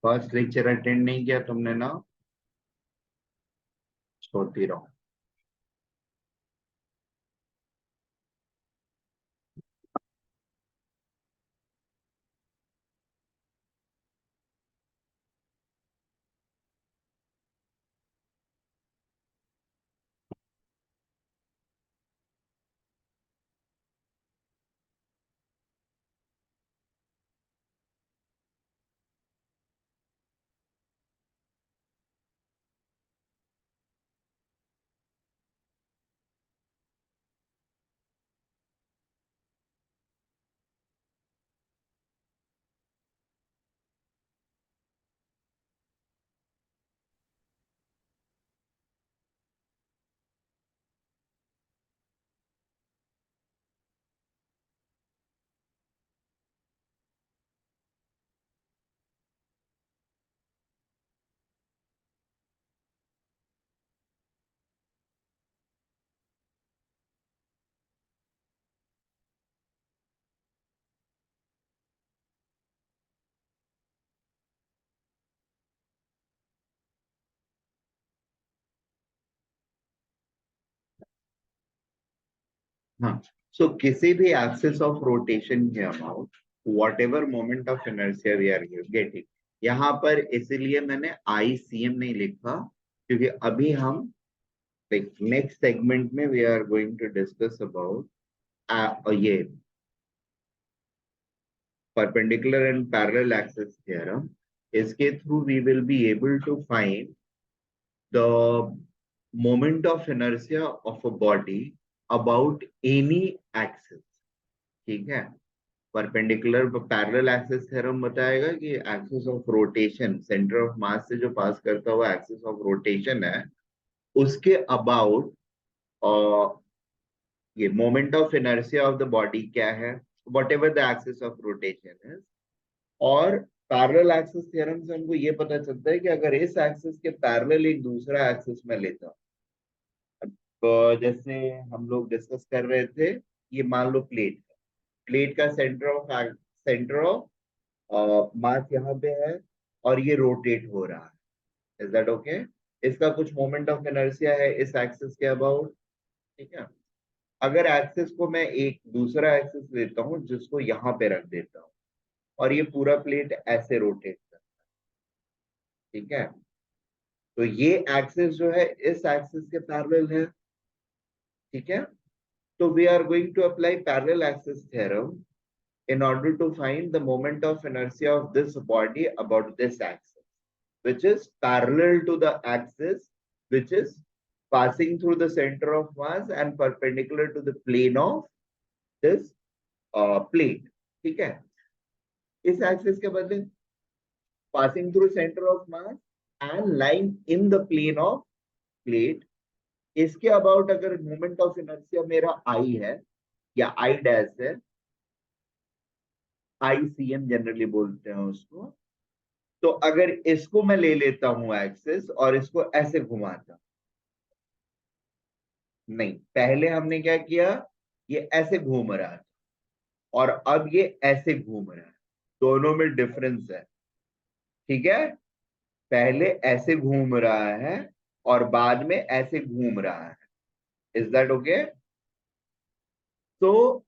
First lecture attend नहीं किया तुमने ना, छोड़ती रहो। हाँ, सो किसी भी एक्सिस ऑफ रोटेशन के about whatever moment of inertia we are getting, यहाँ पर इसीलिए मैंने ICM नहीं लिखा, क्योंकि अभी हम नेक्स्ट सेगमेंट में we are going to discuss about ये perpendicular and parallel axis theorem. इसके through we will be able to find the moment of inertia of a body about any axis. ठीक है, परपेंडिकुलर पैरेलल एक्सिस थ्योरम बताएगा कि axis of rotation centre of मास से जो पास करता हुआ axis of rotation है उसके अबाउट ये moment of inertia of the body क्या है, what ever the axis of rotation is. और पैरेलल एक्सिस थ्योरम से हमको ये पता चलता है कि अगर इस एक्सिस के पैरेलल एक दूसरा एक्सिस में लेता हूं, तो जैसे हम लोग डिस्कस कर रहे थे, ये मान लो प्लेट का सेंटर ऑफ मास यहाँ पे है और ये रोटेट हो रहा है। Is that okay? इसका कुछ मोमेंट ऑफ इनर्शिया है इस एक्सिस के अबाउट। ठीक है, अगर एक्सिस को मैं एक दूसरा एक्सिस लेता हूँ जिसको यहाँ पे रख देता हूँ और ये पूरा प्लेट ऐसे रोटेट करता है, ठीक है, तो ये एक्सिस जो है इस एक्सिस के पैरेलल है। ठीक है, तो we are going to apply parallel axis theorem in order to find the moment of inertia of this body about this axis, which is parallel to the axis which is passing through the center of mass and perpendicular to the plane of this plate. ठीक है, इस axis के बदले passing through center of mass and lying in the plane of plate, इसके about अगर moment of inertia मेरा आई है या आई डैश है, ICM जनरली बोलते हैं उसको, तो अगर इसको मैं ले लेता हूं एक्सिस और इसको ऐसे घुमाता, नहीं, पहले हमने क्या किया, ये ऐसे घूम रहा था और अब ये ऐसे घूम रहा है, दोनों में डिफरेंस है। ठीक है, पहले ऐसे घूम रहा है और बाद में ऐसे घूम रहा है। Is that okay? तो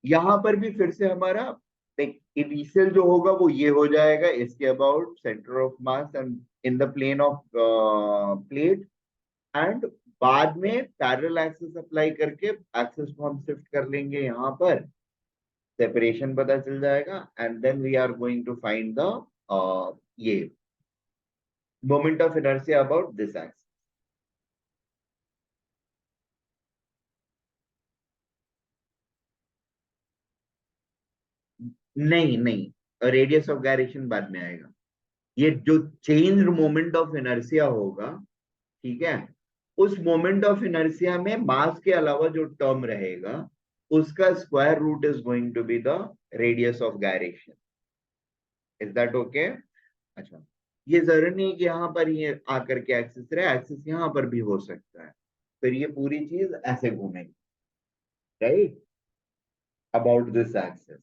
यहां पर भी फिर से हमारा इनिशियल जो होगा वो ये हो जाएगा, इसके about centre of mass and in the plane of plate, and बाद में पैरेलल एक्सिस अप्लाई करके एक्सिस को हम शिफ्ट कर लेंगे, यहाँ पर सेपरेशन पता चल जाएगा, and then we are going to find the ये moment of inertia about this axis. नहीं नहीं, रेडियस ऑफ गायरेशन बाद में आएगा। ये जो चेंज मोमेंट ऑफ इनर्शिया होगा, ठीक है, उस मोमेंट ऑफ इनर्शिया में मास के अलावा जो टर्म रहेगा उसका square root is going to be the radius of gyration. Is that okay? अच्छा, ये जरूरी नहीं कि यहाँ पर ये आकर के एक्सिस रहे, एक्सिस यहाँ पर भी हो सकता है, फिर ये पूरी चीज ऐसे घूमेगी, राइट, अबाउट दिस एक्सिस।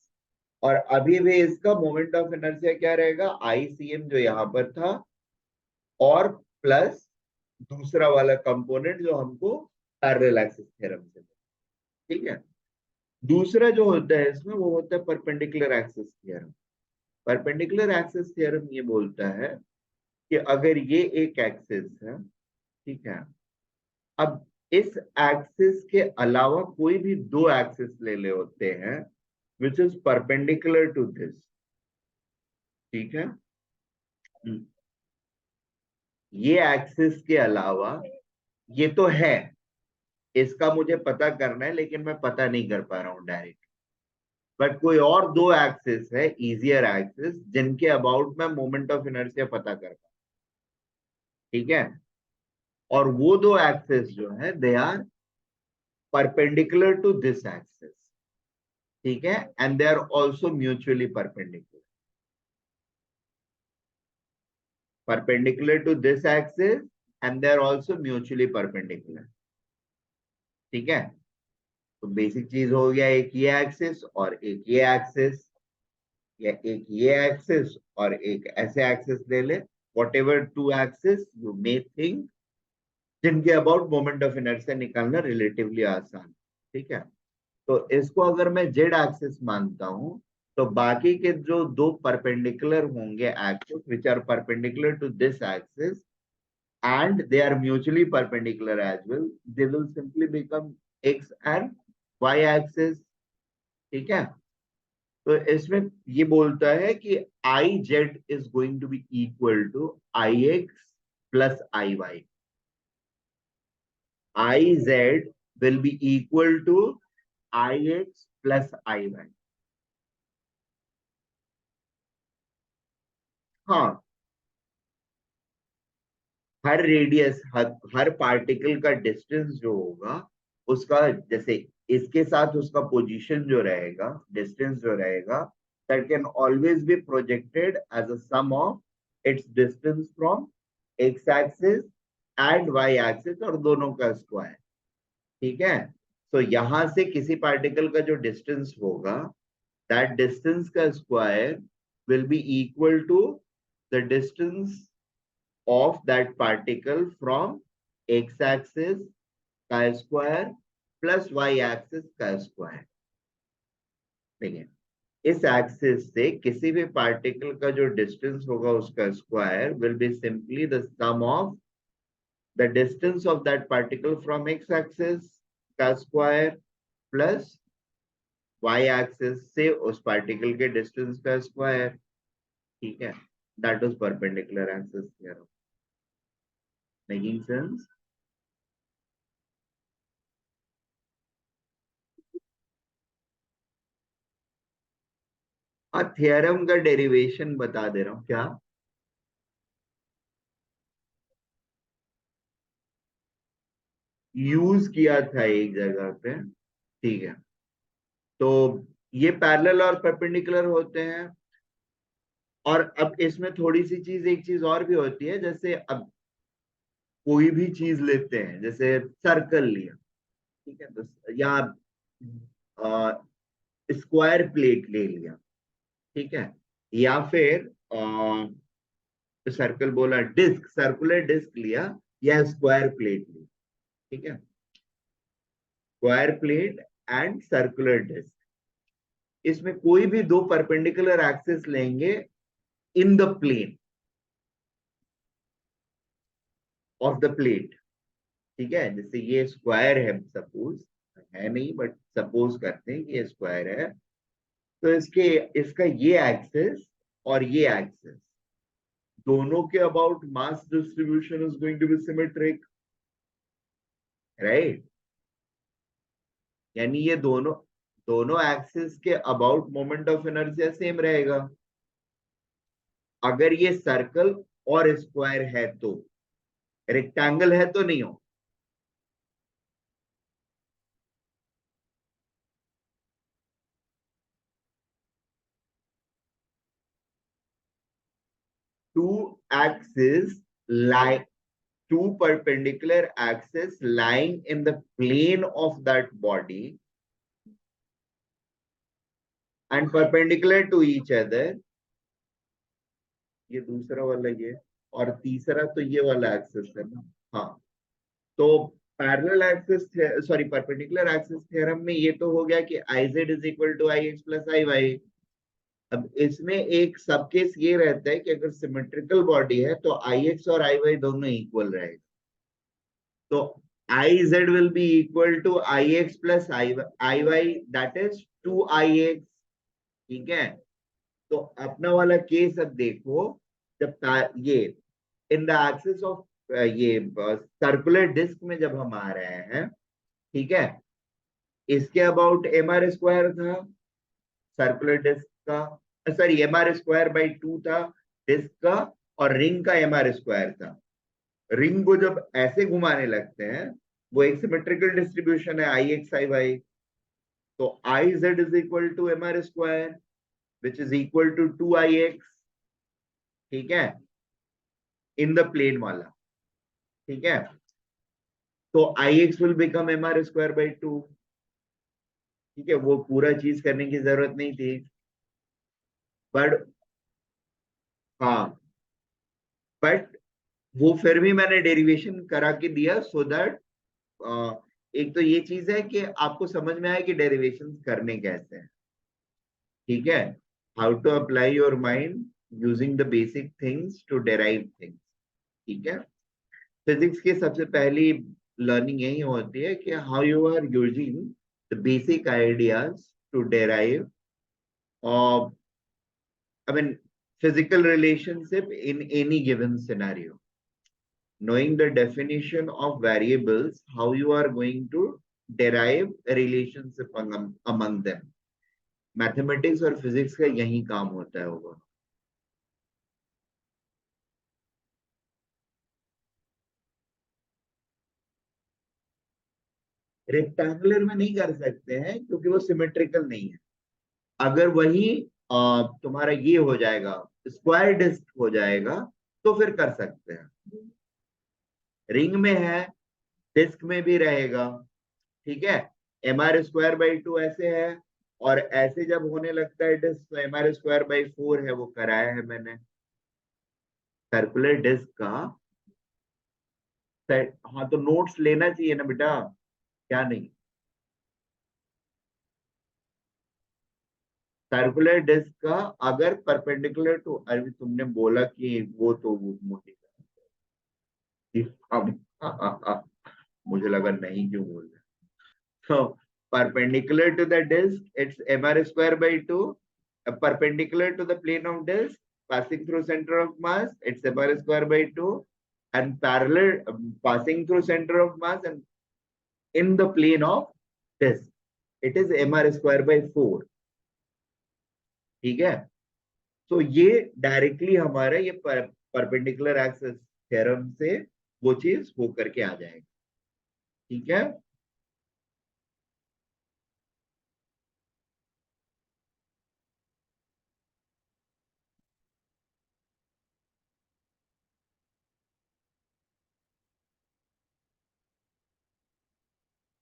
और अभी भी इसका मोमेंट ऑफ इनर्शिया क्या रहेगा, ICM जो यहाँ पर था और प्लस दूसरा वाला कंपोनेंट जो हमको पैरेलल एक्सिस थ्योरम से मिला। ठीक है। दूसरा जो होता है इसमें वो होता है perpendicular axis theorem. Perpendicular axis theorem ये बोलता है कि अगर ये एक एक्सिस है, ठीक है, अब इस एक्सिस के अलावा कोई भी दो एक्सिस ले ले होते हैं which is perpendicular to this, ठीक है, ये एक्सिस के अलावा, ये तो है, इसका मुझे पता करना है लेकिन मैं पता नहीं कर पा रहा हूं डायरेक्ट, बट कोई और दो एक्सिस है, इजियर एक्सिस, जिनके अबाउट मैं मोमेंट ऑफ इनर्शिया पता कर पा, ठीक है, और वो दो एक्सिस जो है they are perpendicular to this axis, ठीक है, and they are also mutually perpendicular, perpendicular to this axis and they are also mutually perpendicular, ठीक है। तो बेसिक चीज हो गया, एक ये एक्सिस और एक ये एक्सिस, या एक ये एक्सिस और एक ऐसे एक्सिस ले ले, whatever two axis you may think, जिनके अबाउट मोमेंट ऑफ इनर्शिया निकालना रिलेटिवली आसान, ठीक है। तो इसको अगर मैं जेड एक्सिस मानता हूं, तो बाकी के जो दो परपेंडिकुलर होंगे axis which are perpendicular to this axis and they are mutually perpendicular as well, they will simply become x and y axis, ठीक है। तो इसमें ये बोलता है कि I z is going to be equal to ix plus iy, I z will be equal to ix plus iy। हाँ, हर radius, हर particle का डिस्टेंस जो होगा उसका, जैसे इसके साथ उसका पोजीशन जो रहेगा, डिस्टेंस जो रहेगा, that can always be projected as a sum of its distance from X axis and Y axis, और दोनों का स्क्वायर, ठीक है। तो यहां से किसी पार्टिकल का जो डिस्टेंस होगा, दैट डिस्टेंस का square will be equal to the distance of that particle from x-axis का स्क्वायर प्लस y-axis का स्क्वायर, ठीक है। इस एक्सिस से किसी भी पार्टिकल का जो डिस्टेंस होगा उसका square will be simply the sum of the distance of that particle from x-axis का स्क्वायर प्लस y-axis से उस पार्टिकल के डिस्टेंस का स्क्वायर, ठीक है। That is perpendicular axis theorem. Making sense? हाँ, थियरम का डेरिवेशन बता दे रहा हूँ क्या। यूज किया था एक जगह पे, ठीक है। तो ये पैरेलल और परपेंडिकुलर होते हैं, और अब इसमें थोड़ी सी चीज, एक चीज और भी होती है, जैसे अब कोई भी चीज लेते हैं, जैसे सर्कल लिया, ठीक है, तो यहाँ स्क्वायर प्लेट ले लिया, ठीक है, या फिर सर्कल बोला, डिस्क, सर्कुलर डिस्क लिया या स्क्वायर प्लेट ली, ठीक है, square plate and circular disc, इसमें कोई भी दो परपेंडिकुलर एक्सिस लेंगे in the plane of the plate, ठीक है। जैसे ये स्क्वायर है, सपोज, है नहीं बट सपोज करते हैं कि ये स्क्वायर है, तो इसके, इसका ये एक्सिस और ये एक्सिस, दोनों के about mass distribution is going to be symmetric, right. यानी ये दोनों दोनों एक्सिस के about moment of inertia same रहेगा। अगर ये सर्कल और स्क्वायर है तो, रेक्टेंगल है तो नहीं हो। Two axes lie, two perpendicular axes lying in the plane of that body and perpendicular to each other, ये दूसरा वाला ये, और तीसरा तो ये वाला एक्सिस है ना। हाँ, तो parallel axis, sorry perpendicular axis theorem में ये तो हो गया कि I Z is equal to I X plus I Y. अब इसमें एक सब केस ये रहता है कि अगर सिमेट्रिकल बॉडी है तो आई एक्स और आई वाई दोनों इक्वल रहेगा। तो I Z will be equal to I X plus I Y, that is two I X. ठीक है, तो अपना वाला केस अब देखो, जब ये इन द एक्सिस ऑफ ये सर्कुलर डिस्क में जब हम आ रहे हैं, ठीक है, इसके अबाउट एम आर स्क्वायर था सर्कुलर डिस्क का, sorry M R square by 2 था डिस्क का, और रिंग का एम आर स्क्वायर था। रिंग को जब ऐसे घुमाने लगते हैं, वो एक सिमेट्रिकल डिस्ट्रीब्यूशन है आई एक्स आई वाई, तो I Z is equal to M R square which is equal to 2 I X. ठीक है, इन द प्लेन वाला। ठीक है, तो I X will become M R square by 2। ठीक है, वो पूरा चीज करने की जरूरत नहीं थी, बट हाँ, बट वो फिर भी मैंने डेरिवेशन करा के दिया सो दैट एक तो ये चीज है कि आपको समझ में आए कि डेरिवेशन करने कैसे हैं। ठीक है, how to apply your mind using the basic things to derive things. ठीक है, फिजिक्स की सबसे पहली लर्निंग यही होती है कि how you are using the basic ideas to derive, I mean, physical relationship in any given scenario. Knowing the definition of variables, how you are going to derive a relationship among them. Mathematics और physics का यही काम होता है होगा। Rectangular में नहीं कर सकते हैं क्योंकि वो सिमेट्रिकल नहीं है। अगर वही तुम्हारा ये हो जाएगा, स्क्वायर डिस्क हो जाएगा, तो फिर कर सकते हैं। रिंग में है, डिस्क में भी रहेगा। ठीक है, एम आर स्क्वायर बाई 2 ऐसे है, और ऐसे जब होने लगता है डिस्क तो एम आर स्क्वायर बाई 4 है, वो कराया है मैंने सर्कुलर डिस्क का। हाँ, तो नोट्स लेना चाहिए ना बेटा, क्या नहीं। सर्कुलर डिस्क का अगर परपेंडिकुलर टू, अरे तुमने बोला कि वो मोटी अब मुझे लगा नहीं क्यों बोल रहे। So perpendicular to the disk, it's mr square by 2. Perpendicular to the plane of disk, passing through center of mass, it's mr square by 2. And parallel, passing through center of mass and in the plane of disk, it is mr square by 4. ठीक है, तो ये directly हमारा ये perpendicular axis theorem से वो चीज हो करके आ जाएगा। ठीक है,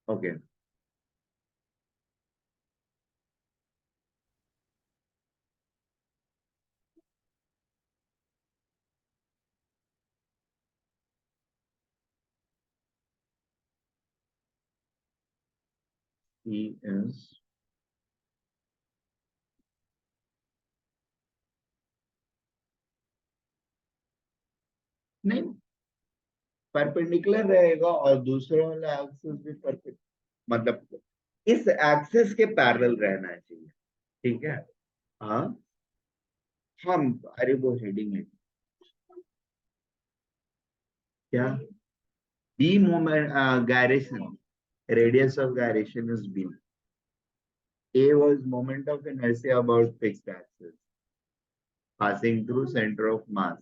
ओके। ही इज, नहीं, परपेंडिकुलर रहेगा और दूसरा वाला एक्सिस भी परपेंडिकुलर, मतलब इस एक्सिस के पैरेलल रहना चाहिए। ठीक है, हाँ, हम, अरे वो हेडिंग है क्या, B moment gyration, radius of gyration is b, a was moment of inertia about fixed axis passing through center of mass।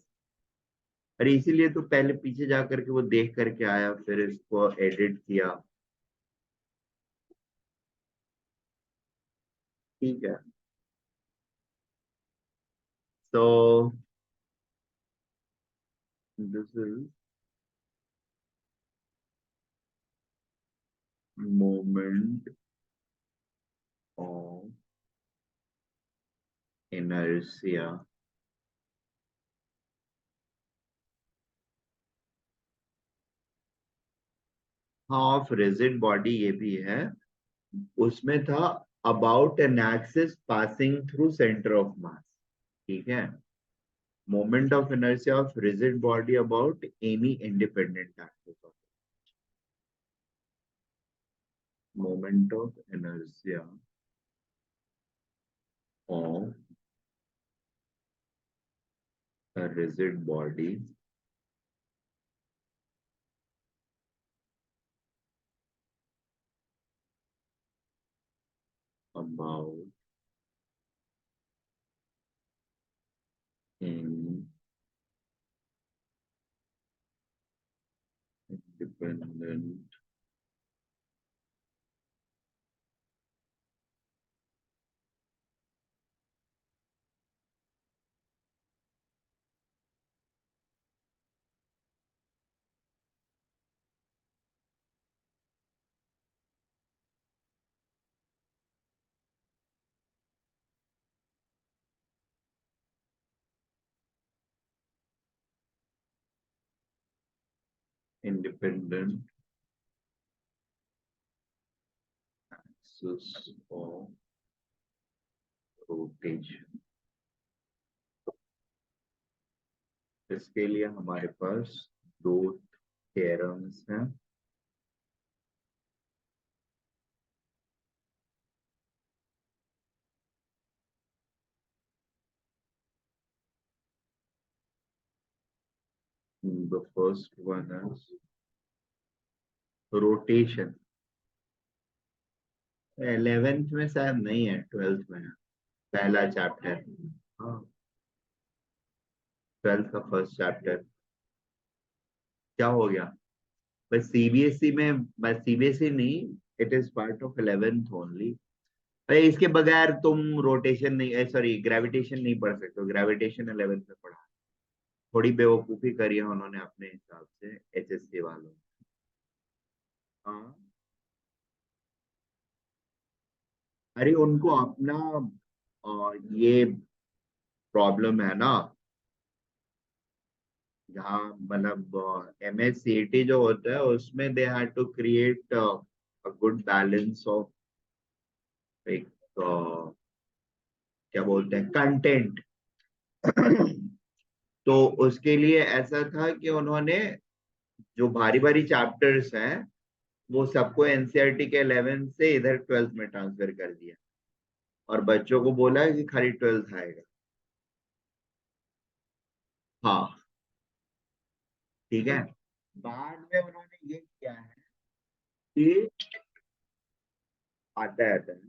अरे इसीलिए तो पहले पीछे जा करके वो देख करके आया, फिर इसको एडिट किया। ठीक है, तो this is moment of inertia हाँ ऑफ रिजिड बॉडी ये भी है, उसमें था about an axis passing through centre of मास, ठीक है। Moment of inertia of rigid body about any independent axis of, moment of inertia of a rigid body about an independent independent axis of rotation। इसके लिए हमारे पास दो theorems हैं। The first one is rotation। 11th में शायद नहीं है, 12th में है पहला चैप्टर। हाँ 12th का फर्स्ट चैप्टर। क्या हो गया? बस सीबीएसई में, बस सीबीएसई नहीं, it is part of 11th only. अरे इसके बगैर तुम रोटेशन नहीं, सॉरी ग्रेविटेशन नहीं पढ़ सकते हो। ग्रेविटेशन 11th में पढ़ा, थोड़ी बेवकूफी करी है उन्होंने अपने हिसाब से एचएससी वालों। हाँ अरे उनको अपना ये प्रॉब्लम है ना, यहाँ मतलब एमएससीईटी जो होता है उसमें they had to create a good balance of एक क्या बोलते हैं कंटेंट। तो उसके लिए ऐसा था कि उन्होंने जो भारी भारी चैप्टर्स हैं वो सबको एनसीईआरटी के 11th से इधर 12th में ट्रांसफर कर दिया, और बच्चों को बोला कि खाली 12th आएगा। हाँ ठीक है। बाद में उन्होंने ये किया है कि आता है,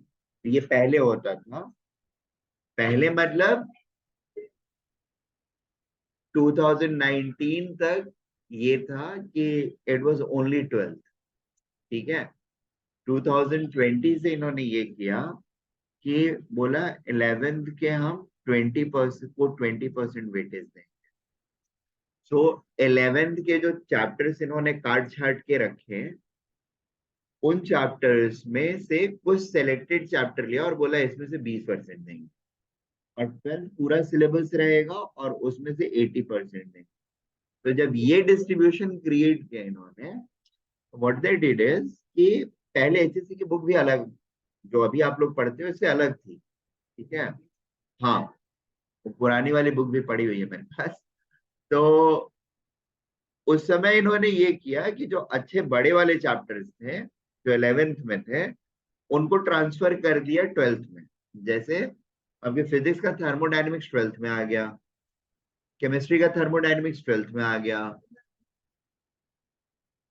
ये पहले होता था, पहले मतलब 2019 तक ये था कि इट वाज ओनली 12th, ठीक है। 2020 से इन्होंने ये किया कि बोला 11th के हम 20% को 20% वेटेज दें। सो 11th के जो चैप्टर्स इन्होंने काट छाट के रखे, उन चैप्टर्स में से कुछ सेलेक्टेड चैप्टर लिया और बोला इसमें से 20% देंगे, और 12th पूरा सिलेबस रहेगा और उसमें से 80% देंगे। तो जब ये डिस्ट्रीब्यूशन क्रिएट किया इन्होंने, व्हाट दे डिड इज कि पहले एचएससी की बुक भी अलग, जो अभी आप लोग पढ़ते हो इससे अलग थी, ठीक है। हाँ वो पुरानी वाली बुक भी पड़ी हुई है मेरे पास। तो उस समय इन्होंने ये किया कि जो अच्छे बड़े वाले चैप्टर्स थे जो 11th में थे उनको ट्रांसफर कर दिया 12th में। जैसे अभी फिजिक्स का थर्मोडायनेमिक्स 12th में आ गया, केमिस्ट्री का थर्मोडायनेमिक्स 12th में आ गया।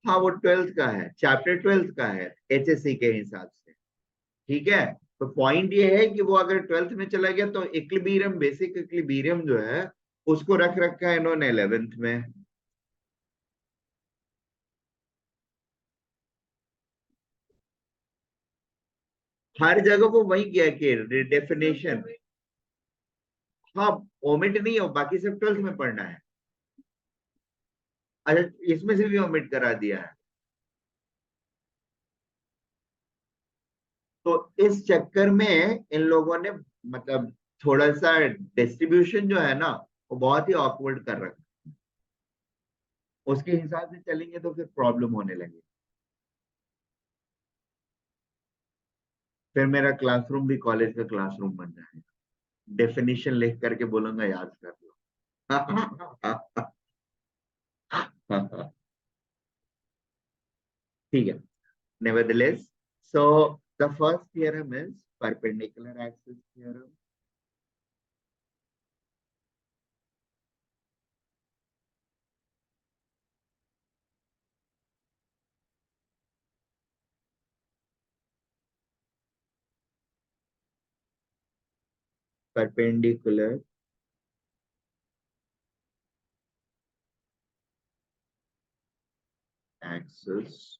हाँ वो 12th का है, चैप्टर 12th का है एचएससी के हिसाब से, ठीक है। तो पॉइंट ये है कि वो अगर 12th में चला गया तो इक्विलिब्रियम, बेसिक इक्विलिब्रियम जो है उसको रख रखा है इन्होंने 11th में। हर जगह वो वही किया कि डेफिनेशन। हाँ ओमिट नहीं हो, बाकी सब 12th में पढ़ना है। अच्छा इसमें से भी ओमिट करा दिया है। तो इस चक्कर में इन लोगों ने मतलब थोड़ा सा डिस्ट्रीब्यूशन जो है ना वो बहुत ही ऑकवर्ड कर रखा है। उसके हिसाब से चलेंगे तो फिर प्रॉब्लम होने लगे। फिर मेरा क्लासरूम भी कॉलेज का क्लासरूम बन जाएगा। डेफिनेशन लिख करके बोलूंगा याद कर लो। ठीक है। Nevertheless, so the first theorem is perpendicular axis theorem. Perpendicular axis